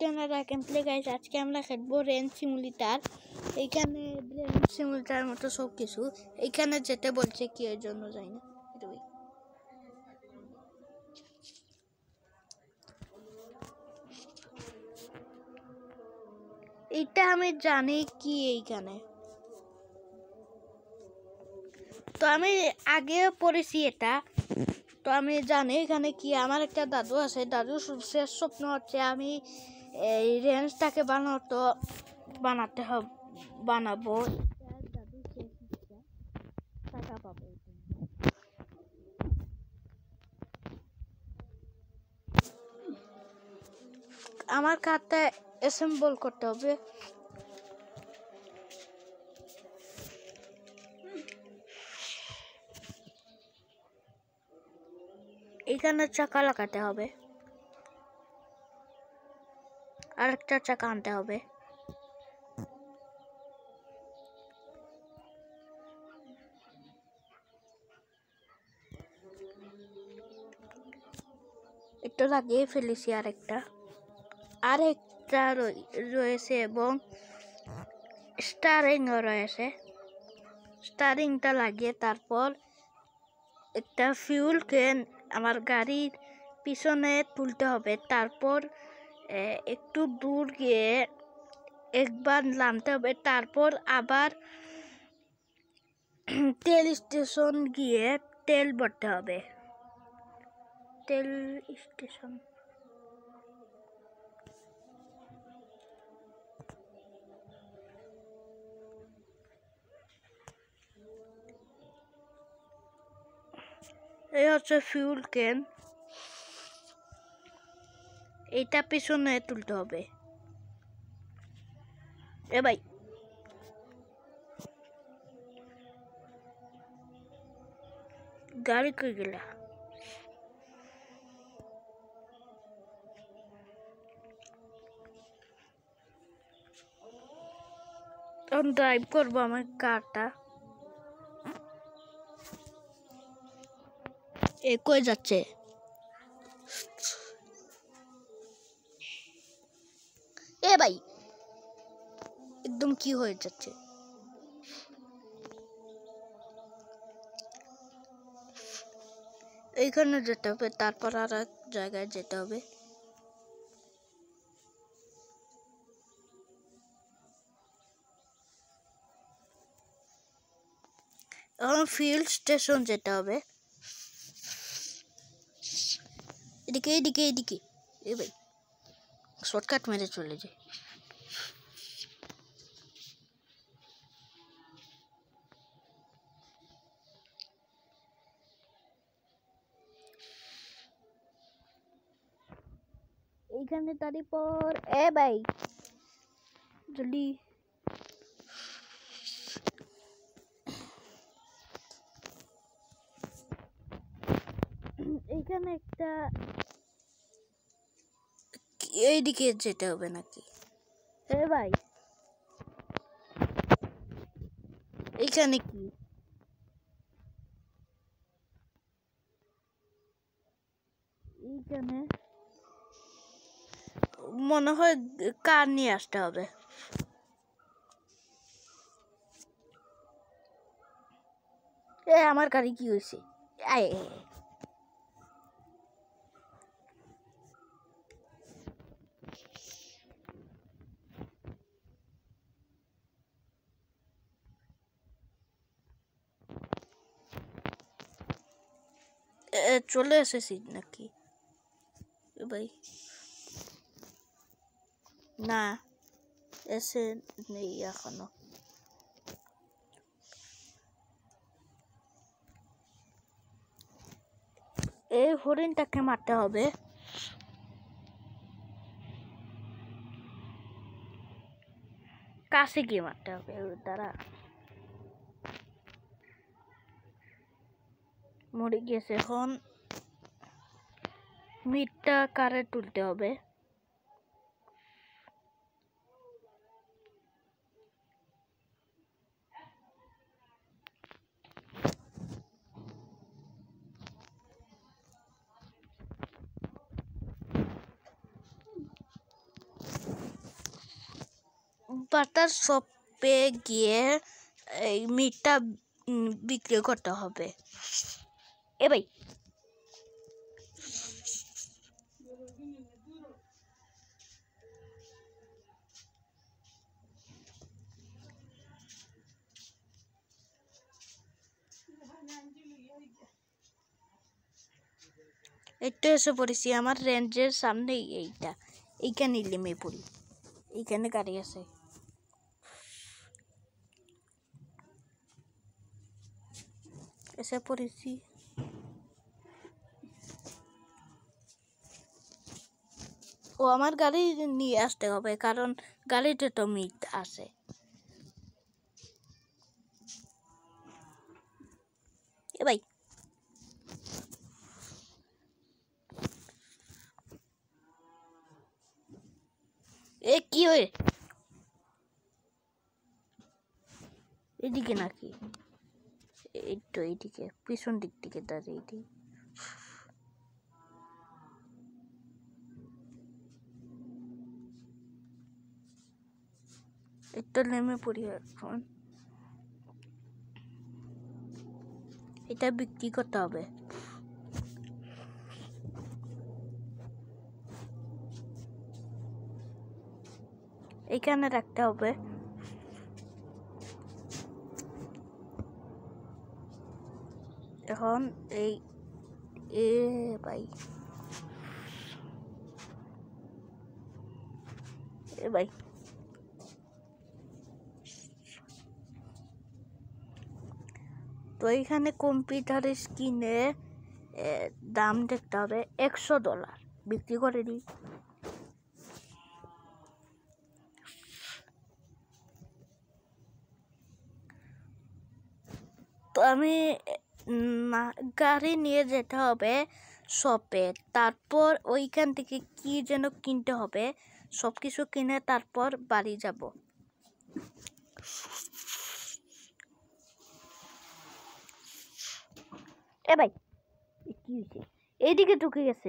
Camera I can play guys. আজকে আমরা খেলবো রেন সিমুলেটর। এইখানে রেন সিমুলেটর মতো সব কিছু এইখানে যেতে বলছে, কি এর জন্য যাই না। এইটা আমি জানি কি এইখানে, তো আমি আগে পড়েছি এটা, তো আমি জানি এখানে কি। আমার একটা দাদু আছে, দাদুর শেষ স্বপ্ন হচ্ছে আমি এই রেঞ্জটাকে বানাবো। দাদুর শেষ ইচ্ছা, টাকা পাবো। আমার কার্ডটা অ্যাসেম্বল করতে হবে। এখানে চাকা লাগাতে হবে, আরেকটা চাকা আনতে হবে। একটু লাগিয়ে ফেলেছি, আরেকটা রয়েছে এবং স্টারিংও রয়েছে। স্টারিংটা লাগিয়ে তারপর একটা ফিউল ক্যান আমার গাড়ির পিছনে তুলতে হবে। তারপর একটু দূর গিয়ে একবার নামতে হবে, তারপর আবার তেল স্টেশন গিয়ে তেল ভরতে হবে। তেল স্টেশন এই হচ্ছে ফিউল ক্যান, এইটা পিছনে তুলতে হবে। এ ভাই, গাড়ি কই গেলা? তখন ড্রাইভ করবো আমার কারটা। এ কই যাচ্ছে? এ ভাই, একদম কি হয়ে যাচ্ছে? এইখানে যেতে হবে, তারপর আর এক জায়গায় যেতে হবে। এখন ফিল্ড স্টেশন যেতে হবে। এদিকে এদিকে এদিকে। এ ভাই, শর্টকাট মেরে চলে যায়। এইখানে তারপর এ ভাই জলদি। এইখানে একটা এইদিকে যেতে হবে নাকি? এ ভাই, এইখানে কি? এইখানে মনে হয় কার নিয়ে আসতে হবে। এ আমার গাড়ি কি হয়েছে? চলে এসেছি নাকি ভাই? না, এসে নেই এখনো। এই হরিণটাকে মারতে হবে। কাছে গিয়ে মারতে হবে তারা। মরে গেছে। এখন মিটটা কারে তুলতে হবে। বাটার শপে গিয়ে এই মিটটা বিক্রি করতে হবে। এ ভাই একটু এসে পড়েছি আমার রেঞ্জের সামনে। এইখানে নেমে পড়ি। এইখানে গাড়ি আছে। এসে পড়েছি। ও আমার গাড়ি নিয়ে আসতে হবে কারণ গাড়িতে তো মিট আছে। এ ভাই এ কি হয়ে এদিকে নাকি? এই তো এইদিকে পিছন দিক থেকে দাঁড়িয়ে দিই। একটু নেমে পড়ি এখন। এটা বিক্রি করতে হবে। এখানে রাখতে হবে। এখন এই ভাই ভাই তো এইখানে কম্পিউটার স্ক্রিনে দাম দেখতে হবে $100 বিক্রি করে দিই। তো আমি গাড়ি নিয়ে যেতে হবে শপে, তারপর ওইখান থেকে কি যেন কিনতে হবে, সব কিছু কিনে তারপর বাড়ি যাব। এ ভাই কি হয়েছে? এইদিকে ঢুকে গেছে।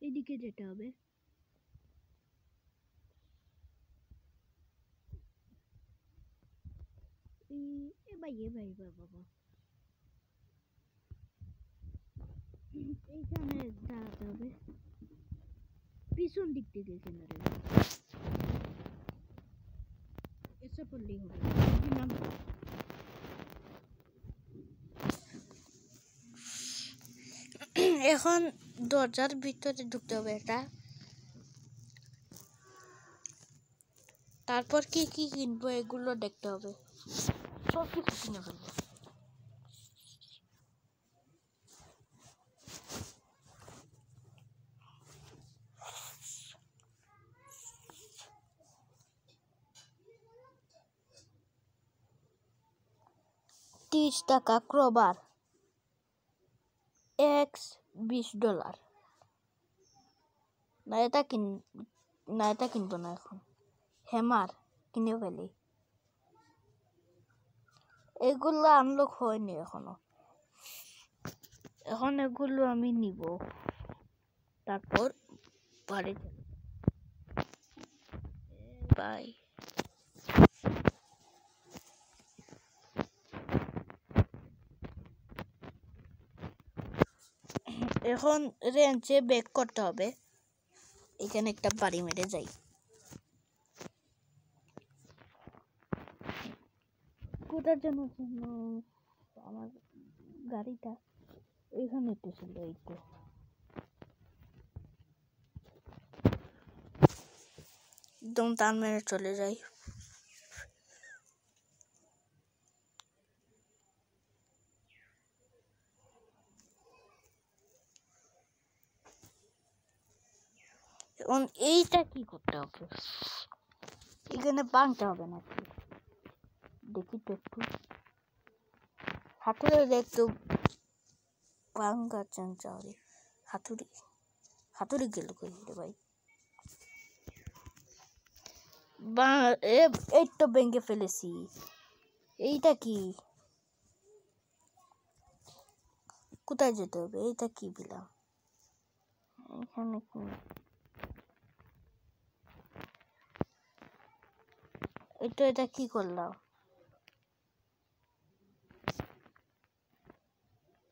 এদিকে যেতে হবে। ভাই বাবা এইখানে দাঁড়াতে হবে। পিছন দিক থেকে এখানে এসে পড়লেই হবে। এখন দরজার ভিতরে ঢুকতে হবে এটা। তারপর কি কি কিনবো এগুলো দেখতে হবে। সব কিছু কিনে ফেলবো। $30 ক্রোবার $20। না এটা কিনবো না এখন। হ্যামার কিনে ফেলি। এগুলো আনলক হয়নি এখনো। এখন এগুলো আমি নিব, তারপর বাড়ি যাব। বাই। এখন রেঞ্জে ব্যাক করতে হবে। এখানে একটা বাড়ি মেরে যাই। কোথার জন্য আমার গাড়িটা এখানে তো ছিল। এই তো একদম টান মেরে চলে যাই। এখন এইটা কি করতে হবে? এখানে ভাঙতে হবে নাকি? দেখি তো একটু হাতুড়ে একটু ভাঙা চাঞ্চারে। হাতুড়ি গেল কই রে ভাই? এই তো ভেঙে ফেলেছি। এইটা কি? কোথায় যেতে হবে? এইটা কি দিলাম? এখানে কি? এটা কি করলাম?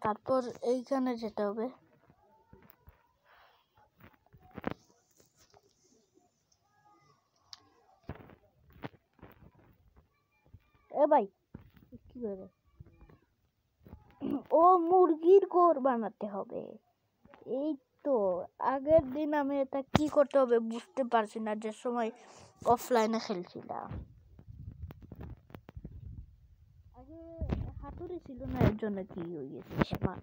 তারপর এইখানে যেতে হবে। এ ভাই কি করে? ও মুরগির ঘর বানাতে হবে। এই তো আগের দিন আমি এটা কি করতে হবে বুঝতে পারছি না, যে সময় অফলাইনে খেলছিলাম। আগে হাতুড়ি ছিল না, এর জন্য কি হয়ে গেছে আমার।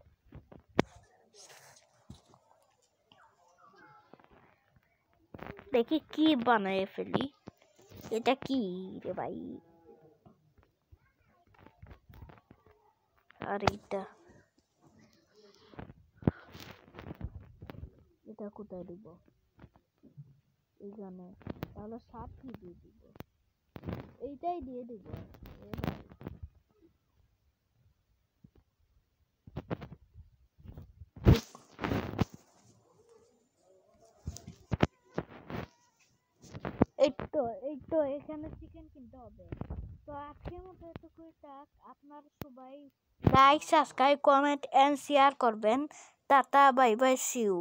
দেখি কি বানায় ফেলি। এটা কি রে ভাই? আর এটা কোথায় দিব? এইখানে। তাহলে সাপ কি দিয়ে দিব? এইটাই দিয়ে দিব। এই তো এখানে চিকেন কিনতে হবে। তো আজকের মতো এটুকুই থাক। আপনার সবাই like, subscribe, comment and share করবেন। Tata, bye bye, see you.